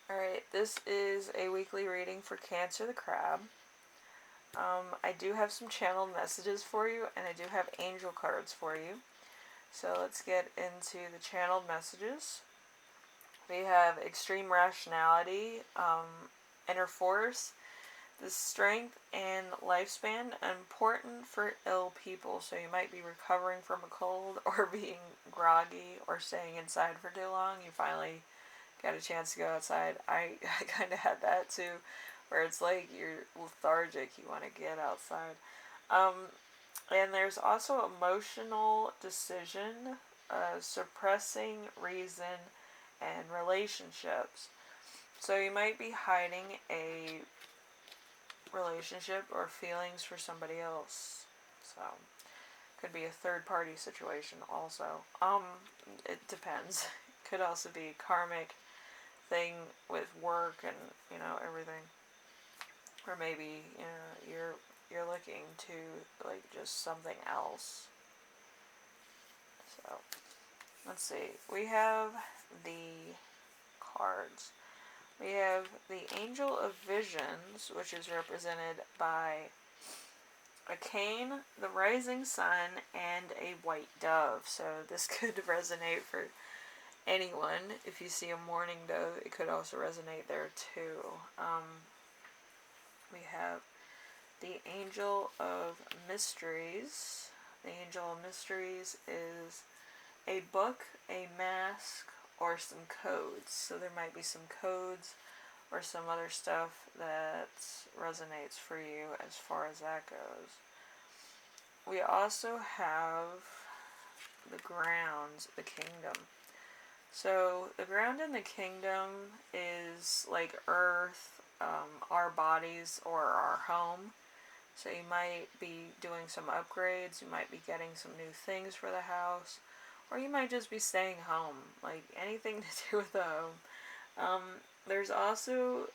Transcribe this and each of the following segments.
Alright, this is a weekly reading for Cancer the Crab. I do have some channeled messages for you, and I do have angel cards for you. So let's get into the channeled messages. We have extreme rationality, inner force, the strength and lifespan, important for ill people. So you might be recovering from a cold or being groggy or staying inside for too long. You finally got a chance to go outside. I kind of had that too, where it's like you're lethargic, you want to get outside. And there's also emotional decision, suppressing reason, and relationships. So you might be hiding a relationship or feelings for somebody else. So could be a third party situation also. It depends. Could also be karmic thing with work and everything, or maybe you're looking to like just something else. So let's see. We have the cards. We have the Angel of Visions, which is represented by a cane, the rising sun, and a white dove. So this could resonate for anyone. If you see a mourning dove, it could also resonate there too. We have the Angel of Mysteries. The Angel of Mysteries is a book, a mask, or some codes. So there might be some codes or some other stuff that resonates for you as far as that goes. We also have the grounds, the kingdom. So the ground in the kingdom is like earth, our bodies, or our home. So you might be doing some upgrades, you might be getting some new things for the house, or you might just be staying home, like anything to do with the home. There's also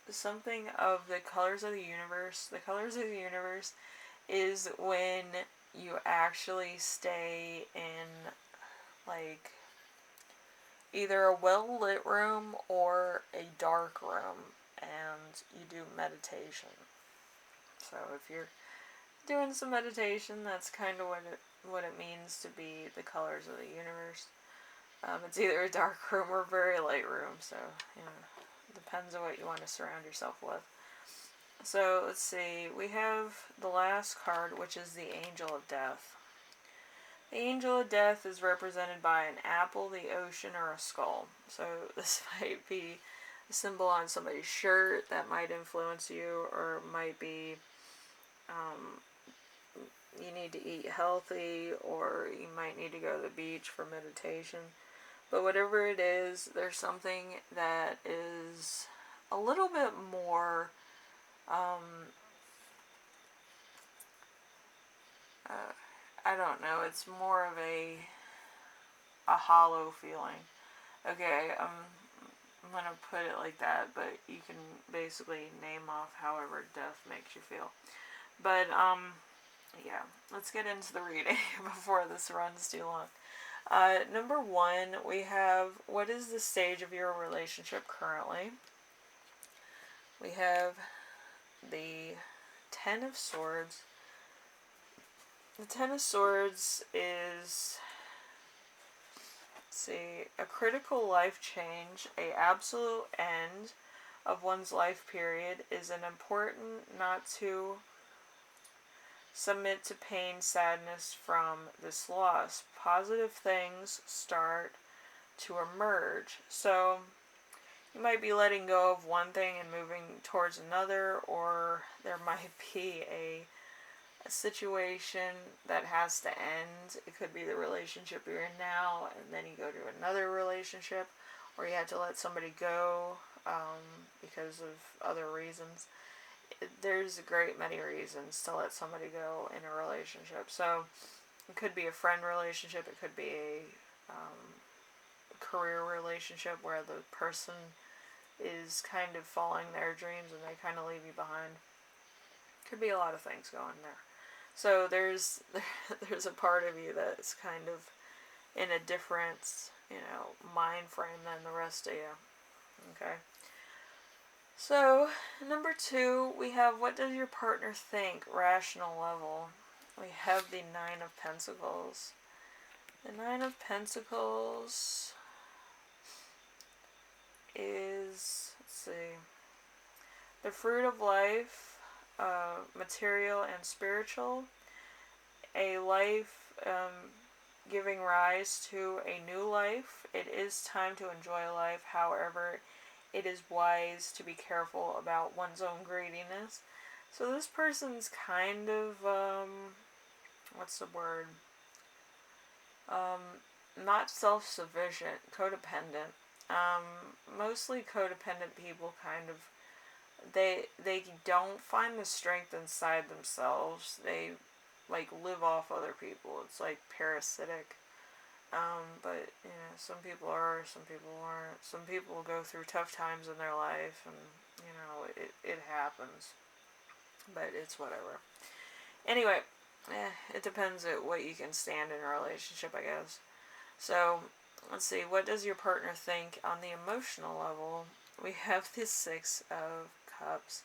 something of the colors of the universe. The colors of the universe is when you actually stay in like either a well lit room or a dark room and you do meditation. So if you're doing some meditation, that's kind of what it means to be the colors of the universe. It's either a dark room or a very light room, so it depends on what you want to surround yourself with. So let's see, we have the last card, which is the Angel of Death. The Angel of Death is represented by an apple, the ocean, or a skull. So this might be a symbol on somebody's shirt that might influence you, or it might be you need to eat healthy, or you might need to go to the beach for meditation. But whatever it is, there's something that is a little bit more I don't know, it's more of a hollow feeling. Okay, I'm gonna put it like that, but you can basically name off however death makes you feel. But yeah, let's get into the reading before this runs too long. Number one, we have, what is the stage of your relationship currently? We have the Ten of Swords. The Ten of Swords is, let's see, a critical life change, a absolute end of one's life period is an important not to submit to pain, sadness from this loss. Positive things start to emerge. So you might be letting go of one thing and moving towards another, or there might be a situation that has to end. It could be the relationship you're in now, and then you go to another relationship, or you have to let somebody go because of other reasons. There's a great many reasons to let somebody go in a relationship. So it could be a friend relationship, it could be a career relationship where the person is kind of following their dreams and they kind of leave you behind. Could be a lot of things going there. So there's a part of you that's kind of in a different, mind frame than the rest of you. Okay. So, number 2, we have what does your partner think? Rational level. We have the Nine of Pentacles. The Nine of Pentacles is, let's see, the fruit of life, material and spiritual, a life giving rise to a new life. It is time to enjoy life. However, it is wise to be careful about one's own greediness. So this person's kind of, what's the word? Not self-sufficient, codependent. Mostly codependent people kind of, they don't find the strength inside themselves. They like live off other people. It's like parasitic. But you know, some people are, some people aren't. Some people go through tough times in their life, and you know, it happens. But it's whatever. Anyway, it depends at what you can stand in a relationship, I guess. So, let's see, what does your partner think on the emotional level? We have the Six of Cups.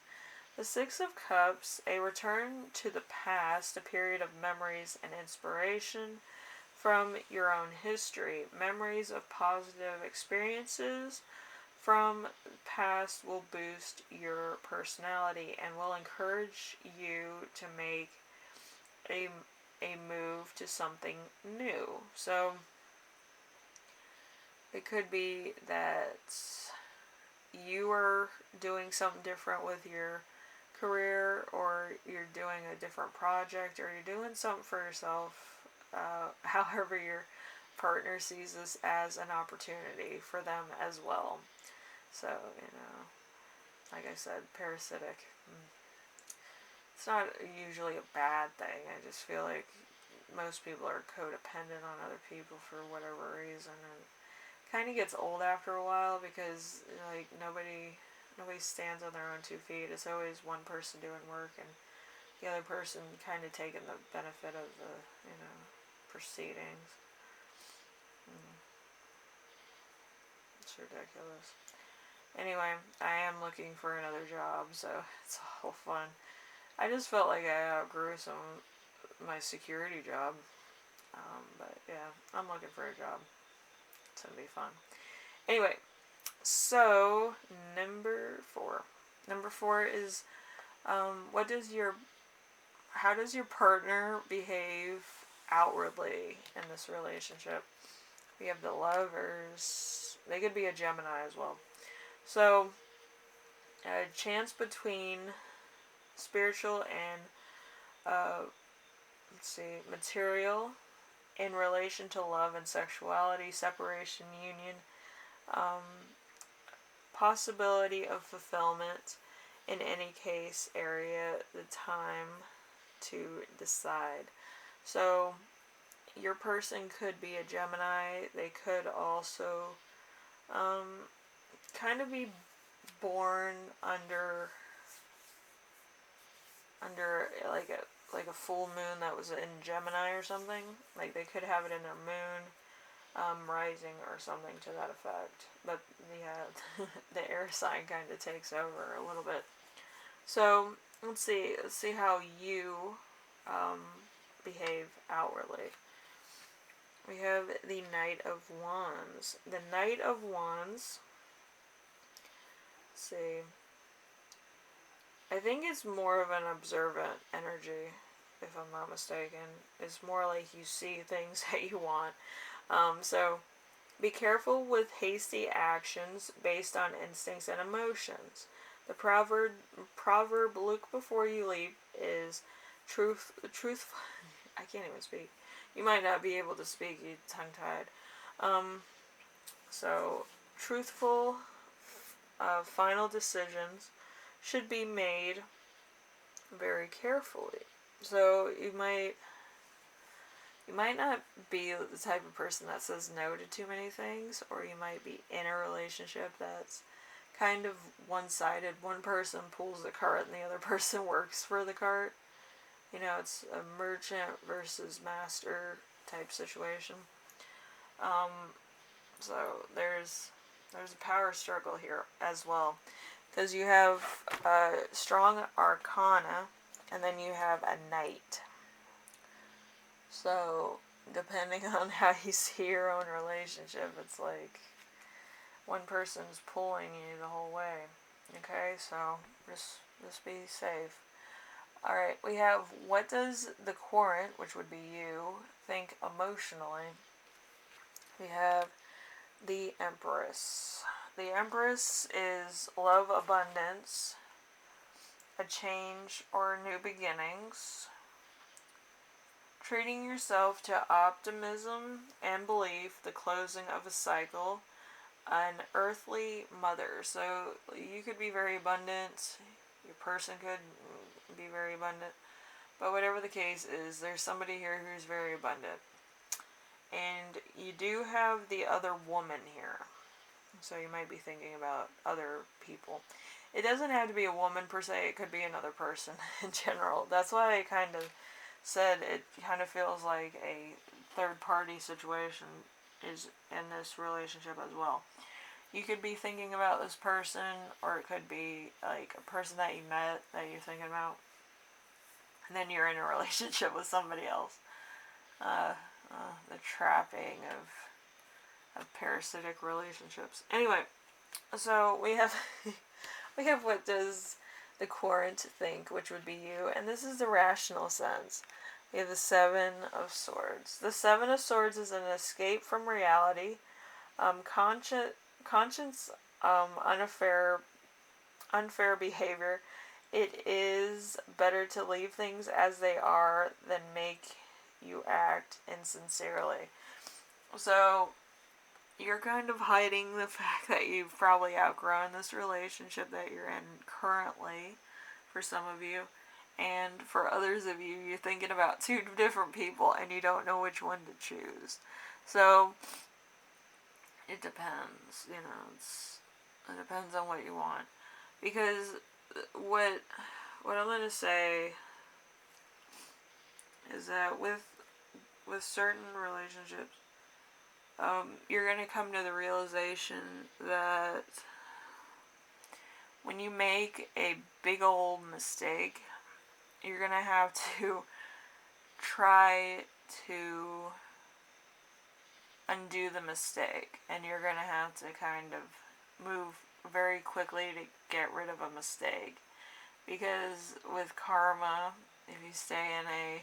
The Six of Cups, a return to the past, a period of memories and inspiration from your own history. Memories of positive experiences from the past will boost your personality and will encourage you to make a move to something new. So it could be that you are doing something different with your career, or you're doing a different project, or you're doing something for yourself. However, your partner sees this as an opportunity for them as well. So, you know, like I said, parasitic. It's not usually a bad thing. I just feel like most people are codependent on other people for whatever reason, and it kind of gets old after a while because like nobody stands on their own 2 feet. It's always one person doing work and the other person kind of taking the benefit of the, you know, proceedings. It's ridiculous. Anyway, I am looking for another job, so it's all fun. I just felt like I outgrew my security job. But yeah, I'm looking for a job. It's gonna be fun. Anyway, so number 4. Number 4 is how does your partner behave outwardly in this relationship? We have the Lovers. They could be a Gemini as well. So, a chance between spiritual and material in relation to love and sexuality, separation, union, possibility of fulfillment in any case, area, the time to decide. So your person could be a Gemini. They could also kind of be born under like a full moon that was in Gemini or something. Like they could have it in their moon, rising or something to that effect. But yeah, the air sign kind of takes over a little bit. So let's see how you behave outwardly. We have the Knight of Wands. The Knight of Wands, let's see, I think it's more of an observant energy, if I'm not mistaken. It's more like you see things that you want. So be careful with hasty actions based on instincts and emotions. The proverb look before you leap is truth. I can't even speak. You might not be able to speak, you tongue-tied. So truthful final decisions should be made very carefully. So you might not be the type of person that says no to too many things, or you might be in a relationship that's kind of one-sided. One person pulls the cart and the other person works for the cart. You know, it's a merchant versus master type situation. So there's There's a power struggle here as well. Because you have strong arcana, and then you have a knight. So, depending on how you see your own relationship, it's like one person's pulling you the whole way. Okay, so just be safe. Alright, we have, what does the Querent, which would be you, think emotionally? We have the Empress. The Empress is love, abundance, a change, or new beginnings. Treating yourself to optimism and belief, the closing of a cycle, an earthly mother. So you could be very abundant, your person could be very abundant, but whatever the case is, there's somebody here who's very abundant. And you do have the other woman here. So you might be thinking about other people. It doesn't have to be a woman per se, it could be another person in general. That's why I kind of said it kind of feels like a third party situation is in this relationship as well. You could be thinking about this person, or it could be like a person that you met that you're thinking about, and then you're in a relationship with somebody else. The trapping of parasitic relationships. Anyway, so we have we have what does the Querent think, which would be you, and this is the rational sense. We have the Seven of Swords. The Seven of Swords is an escape from reality, conscience, unfair behavior. It is better to leave things as they are than make you act insincerely. So you're kind of hiding the fact that you've probably outgrown this relationship that you're in currently, for some of you, and for others of you, you're thinking about two different people and you don't know which one to choose. So it depends, it depends on what you want. Because what I'm going to say is that with certain relationships, you're going to come to the realization that when you make a big old mistake, you're going to have to try to undo the mistake, and you're going to have to kind of move very quickly to get rid of a mistake. Because with karma, if you stay in a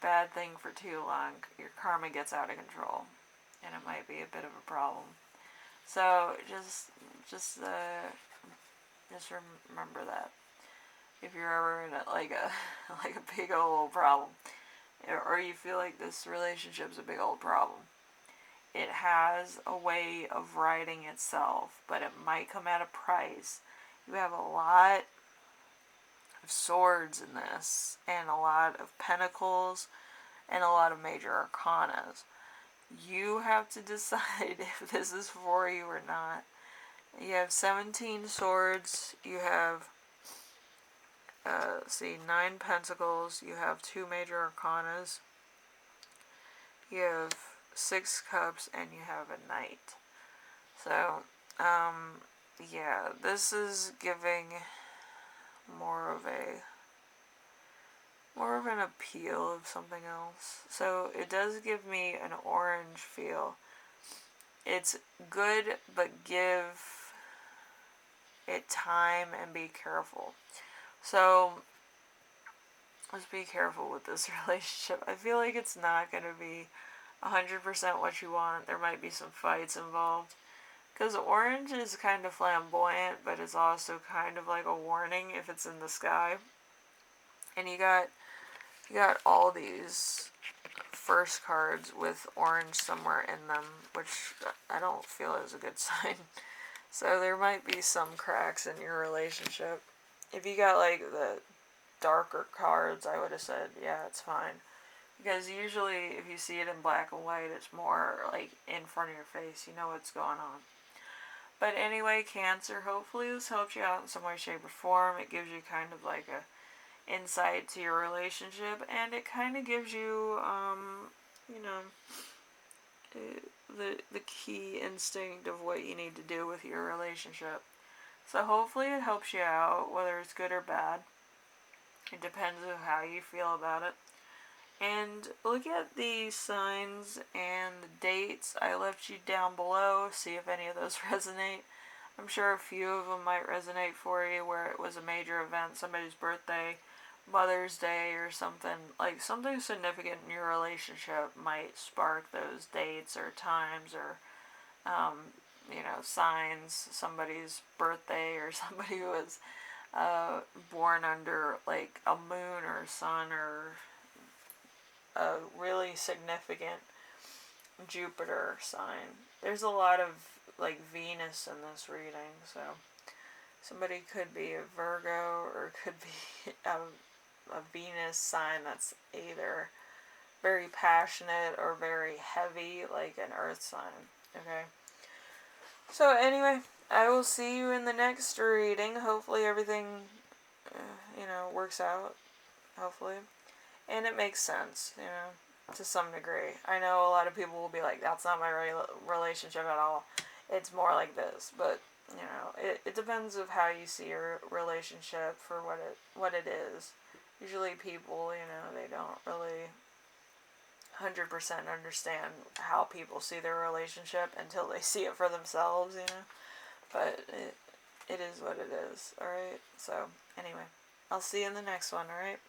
bad thing for too long, your karma gets out of control, and it might be a bit of a problem. So just remember that if you're ever in a big old problem, or you feel like this relationship's a big old problem, it has a way of righting itself, but it might come at a price. You have a lot of swords in this, and a lot of pentacles, and a lot of major arcanas. You have to decide if this is for you or not. You have 17 swords, you have 9 pentacles, you have 2 major arcanas, you have 6 cups, and you have a knight. So, yeah, this is giving more of an appeal of something else. So it does give me an orange feel. It's good, but give it time and be careful. So let's be careful with this relationship. I feel like it's not going to be 100% what you want. There might be some fights involved. Because orange is kind of flamboyant, but it's also kind of like a warning if it's in the sky. And you got all these first cards with orange somewhere in them, which I don't feel is a good sign. So there might be some cracks in your relationship. If you got like the darker cards, I would have said, yeah, it's fine. Because usually if you see it in black and white, it's more like in front of your face. You know what's going on. But anyway, Cancer, hopefully this helps you out in some way, shape, or form. It gives you kind of like a insight to your relationship, and it kind of gives you, the key instinct of what you need to do with your relationship. So hopefully it helps you out, whether it's good or bad. It depends on how you feel about it. And look at the signs and the dates I left you down below. See if any of those resonate. I'm sure a few of them might resonate for you where it was a major event, somebody's birthday, Mother's Day or something. Like something significant in your relationship might spark those dates or times or, signs. Somebody's birthday or somebody who was born under like a moon or sun or a really significant Jupiter sign. There's a lot of like Venus in this reading, so somebody could be a Virgo or could be a Venus sign that's either very passionate or very heavy, like an earth sign. Okay. So anyway, I will see you in the next reading. Hopefully everything, works out. Hopefully. And it makes sense, to some degree. I know a lot of people will be like, that's not my relationship at all. It's more like this. But, it depends of how you see your relationship for what it is. Usually people, they don't really 100% understand how people see their relationship until they see it for themselves, But it is what it is, alright? So, anyway, I'll see you in the next one, alright?